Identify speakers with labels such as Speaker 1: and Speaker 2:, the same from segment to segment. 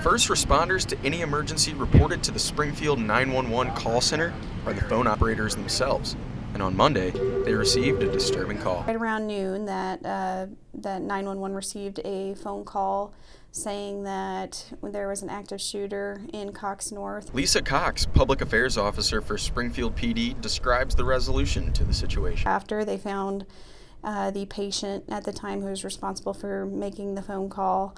Speaker 1: First responders to any emergency reported to the Springfield 911 call center are the phone operators themselves. And on Monday, they received a disturbing call.
Speaker 2: Right around noon, that 911 received a phone call saying that there was an active shooter in Cox North.
Speaker 1: Lisa Cox, public affairs officer for Springfield PD, describes the resolution to the situation.
Speaker 2: After they found the patient at the time who was responsible for making the phone call,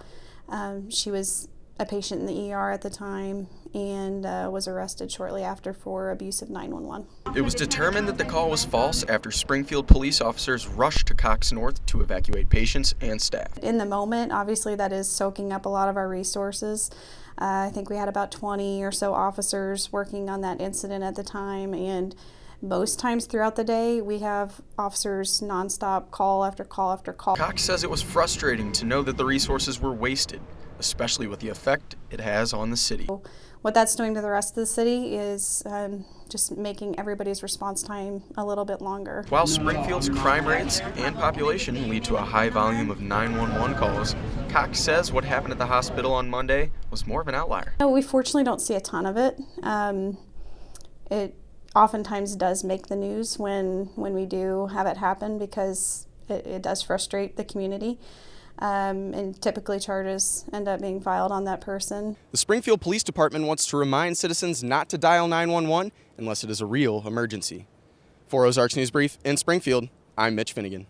Speaker 2: she was a patient in the ER at the time and was arrested shortly after for abuse of 911.
Speaker 1: It was determined that the call was false after Springfield police officers rushed to Cox North to evacuate patients and staff.
Speaker 2: In the moment, obviously that is soaking up a lot of our resources. I think we had about 20 or so officers working on that incident at the time, and most times throughout the day, we have officers nonstop, call after call after call.
Speaker 1: Cox says it was frustrating to know that the resources were wasted, especially with the effect it has on the city.
Speaker 2: What that's doing to the rest of the city is just making everybody's response time a little bit longer.
Speaker 1: While Springfield's crime rates and population lead to a high volume of 911 calls, Cox says what happened at the hospital on Monday was more of an outlier.
Speaker 2: No, we fortunately don't see a ton of it. It oftentimes does make the news when we do have it happen, because it does frustrate the community. And typically charges end up being filed on that person.
Speaker 3: The Springfield Police Department wants to remind citizens not to dial 911 unless it is a real emergency. For Ozarks News Brief in Springfield, I'm Mitch Finnegan.